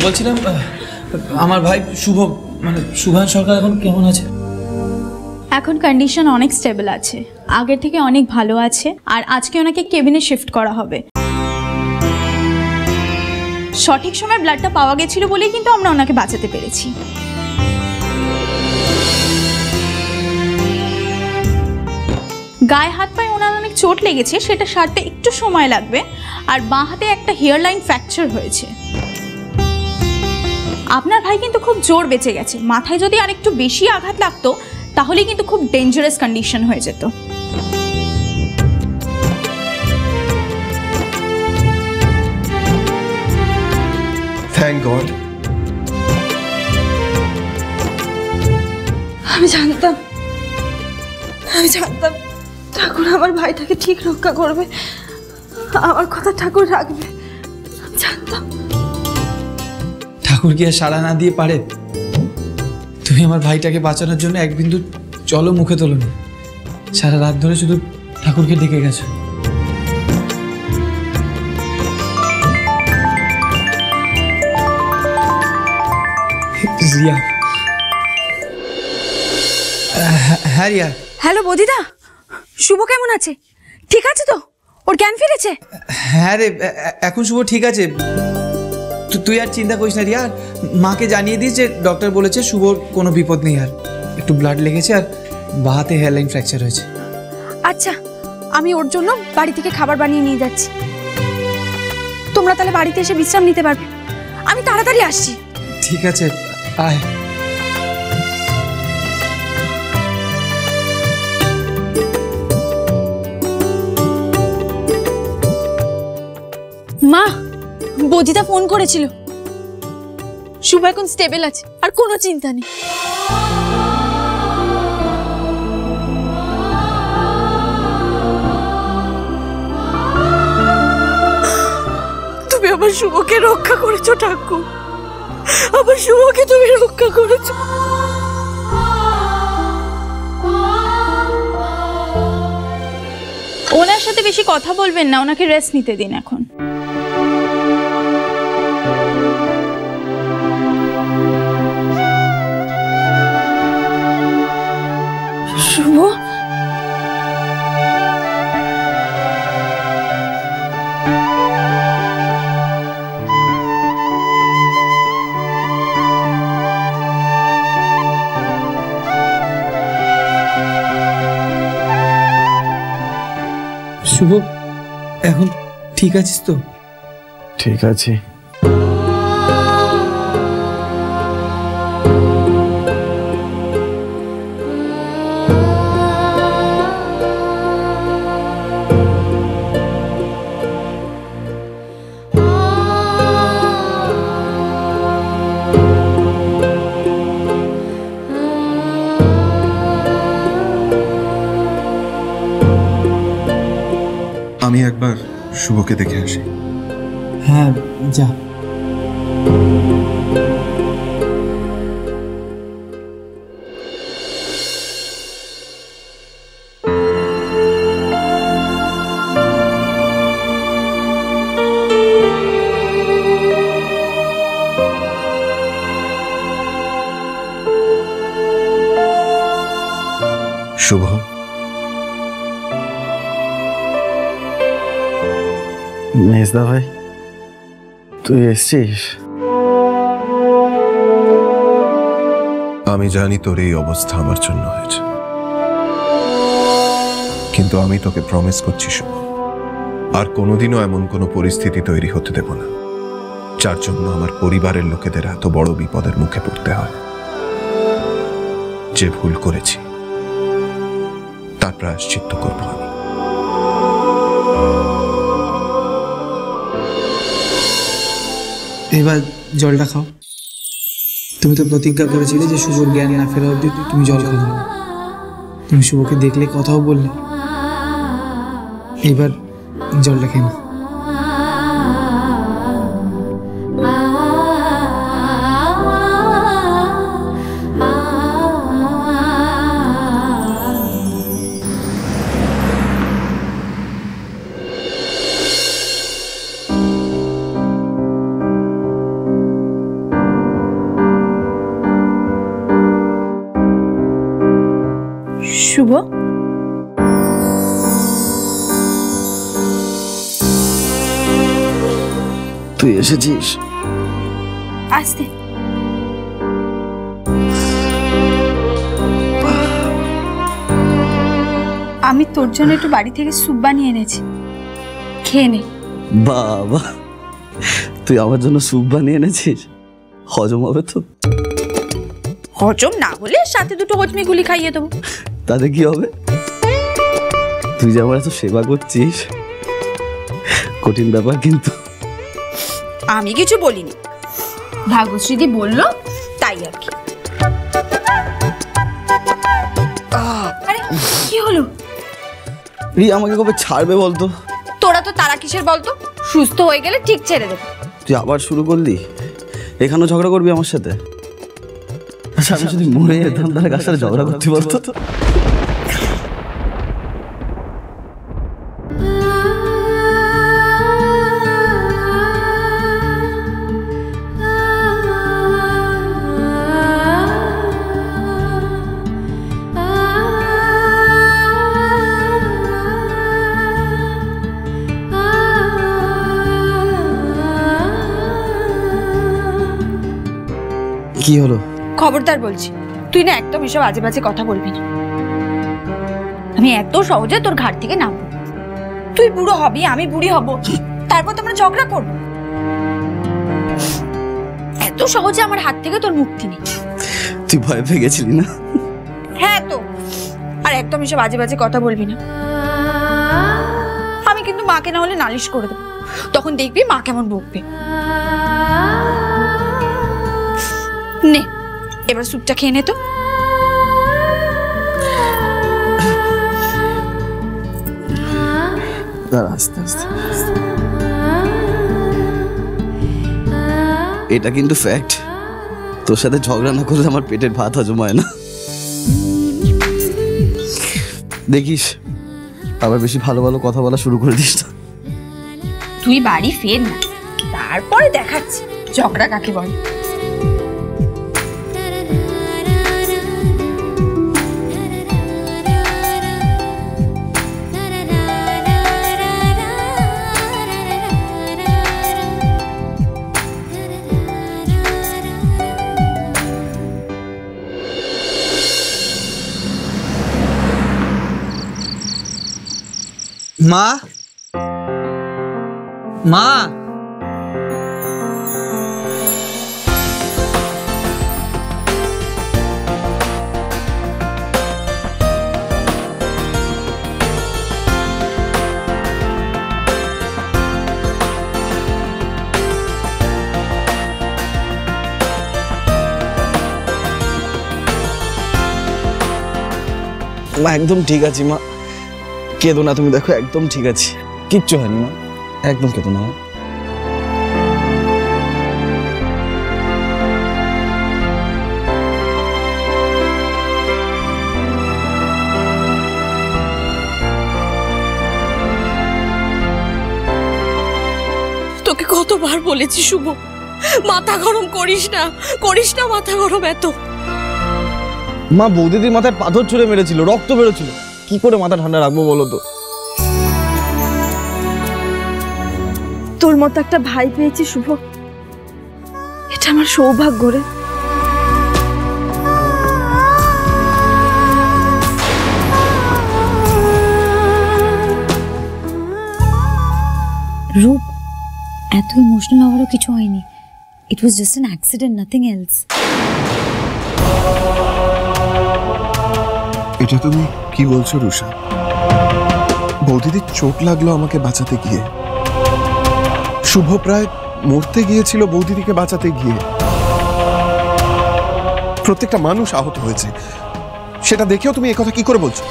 বলছিলাম আমার ভাই শুভ মানে শুভান সরকার এখন কেমন আছে? এখন কন্ডিশন অনেক স্টেবল আছে, আগের থেকে অনেক ভালো আছে। আর আজকে ওনাকে কেবিনে শিফট করা হবে। সঠিক সময় ব্লাডটা পাওয়া গেছিল বলেই কিন্তু আমরা ওনাকে বাঁচাতে পেরেছি। গায়ে হাত পায়ে ওনার অনেক চোট লেগেছে, সেটা সারতে একটু সময় লাগবে। আর বাঁ হাতে একটা হেয়ার লাইন ফ্র্যাকচার হয়েছে। আপনার ভাই কিন্তু খুব জোর বেঁচে গেছে। মাথায় যদি আর একটু বেশি আঘাত লাগতো তাহলে কিন্তু খুব ডেঞ্জারাস কন্ডিশন হয়ে যেত। Thank god. আমি জানতাম ঠাকুর আমার ভাইটাকে ঠিক রক্ষা করবে, আমার কথা ঠাকুর রাখবে, জানতাম। ঠাকুর কি আর সাড়া না দিয়ে পারে? তুমি আমার ভাইটাকে বাঁচানোর জন্য এক বিন্দু জলও মুখে তোলোনি। সারা রাত ধরে শুধু ঠাকুরকে ডেকে গেছো। রিয়া। হ্যাঁ রিয়া। হ্যালো বদিদা, শুভ কেমন আছে? ঠিক আছে তো? ওর জ্ঞান ফিরেছে? হ্যাঁ রে, এখন শুভ ঠিক আছে। তুই আর চিন্তা করিস না রিয়া। মাকে জানিয়ে দিস যে ডক্টর বলেছে শুভর কোনো বিপদ নেই, আর একটু ব্লাড লেগেছে আর বাঁ হাতে হেয়ার লাইন ফ্র্যাকচার হয়েছে। আচ্ছা, আমি ওর জন্য বাড়ি থেকে খাবার বানিয়ে নিয়ে যাচ্ছি। তোমরা তাহলে বাড়িতে এসে বিশ্রাম নিতে পারবে। আমি তাড়াতাড়ি আসছি। ঠিক আছে, আয়। মা, বদিদা ফোন করেছিল। শুভ এখন স্টেবল আছে, আর কোনো চিন্তা নেই। তুমি আমার শুভকে রক্ষা করেছো ঠাকুর, আমার শুভকে তুমি রক্ষা করেছো। ওনার সাথে বেশি কথা বলবেন না, ওনাকে রেস্ট নিতে দিন এখন। শুভ, শুভ এখন ঠিক আছিস তো? ঠিক আছে। আমি একবার শুভকে দেখে আসি। হ্যাঁ যা। শুভ, মেজদা ভাই তুই এসছিস? আমি জানি তোর এই অবস্থা আমার জন্য হয়েছে, কিন্তু আমি তোকে প্রমিস করছি শুভ, আর কোনোদিনও এমন কোনো পরিস্থিতি তৈরি হতে দেব না যার জন্য আমার পরিবারের লোকেদের এত বড় বিপদের মুখে পড়তে হয়। যে ভুল করেছি তার প্রায়শ্চিত্ত করব আমি। এবার জলটা খাও। তুমি তো প্রতিজ্ঞা করেছিলে যে শুভর জ্ঞান না ফেরা অবধি তুমি জল খাবে না। তুমি শুভকে দেখলে কথাও বললে, এবার জলটা খেয়ে না। শুভ, তুই এসেছিস? আসতে আমি তোর জন্য একটু বাড়ি থেকে স্যুপ বানিয়ে এনেছি, খেয়ে নে। বাবা, তুই আমার জন্য স্যুপ বানিয়ে এনেছিস? হজম হবে তো? হজম না হলে সাথে দুটো হজমি গুলি খাইয়ে দেবো। তাতে কি হবে? তুই যে আমার এত সেবা করছিস, কঠিন ব্যাপার কিন্তু। আমি কিছু বলিনি, ভাগ্যশ্রীদি বললো তাই আর কি। আরে কি হলো? রি আমাকে কবে ছাড়বে বলতো? তোরা তো তারা কিসের বলতো? সুস্থ হয়ে গেলে ঠিক ছেড়ে দেবো। তুই আবার শুরু করলি? এখানেও ঝগড়া করবি আমার সাথে? আচ্ছা, আমি যদি মরে যেতাম তাহলে কার সাথে ঝগড়া করতে বলতো? কি হলো? খবরদার বলছি, তুই না একদম এসব আজে বাজে কথা বলবি না। আমি এত সহজে তোর ঘাট থেকে নামবো? তুই বুড়ো হবি, আমি বুড়ি হব, তারপর তোমরা ঝগড়া করবো। এত সহজে আমার হাত থেকে তোর মুক্তি নেই। তুই ভয় পেয়ে গেছিলি না? হ্যাঁ তো, আর একদম এসব আজে বাজে কথা বলবি না। আমি কিন্তু মাকে না হলে নালিশ করে দেবো, তখন দেখবি মা কেমন বকবে। নে এবার স্যুপটা খেয়ে নে তো। আস্তে আস্তে। এটা কিন্তু ফ্যাক্ট, তোর সাথে ঝগড়া না করলে আমার পেটের ভাত হজম হয় না। দেখিস আবার বেশি ভালো ভালো কথা বলা শুরু করে দিস না। তুই বাড়ি ফের না, তারপরে দেখাচ্ছি ঝগড়া কাকে বলে। মা, মা, মা একদম ঠিক আছি মা, কেঁদো না তুমি, দেখো একদম ঠিক আছে, কিচ্ছু হয়নি মা, একদম কেঁদো না। তোকে কতবার বলেছি শুভ, মাথা গরম করিস না, করিস না মাথা গরম এত। মা বৌদিদির মাথায় পাথর ছুঁড়ে মেরেছিল, রক্ত বেরোছিল, কি করে মাথা ঠান্ডা রাখবো বলো তো? তোর মতো একটা ভাই পেয়েছি শুভ, এটা আমার সৌভাগ্য রে। রূপ, এত ইমোশনাল হওয়ারও কিছু হয়নি। It was just an accident, nothing else. এটা তুমি কি বলছো রুষা? বৌদিদির চোট লাগলো আমাকে বাঁচাতে গিয়ে, শুভ প্রায় মরতে গিয়েছিল বৌদিদিকে বাঁচাতে গিয়ে, প্রত্যেকটা মানুষ আহত হয়েছে, সেটা দেখেও তুমি একথা কি করে বলছো?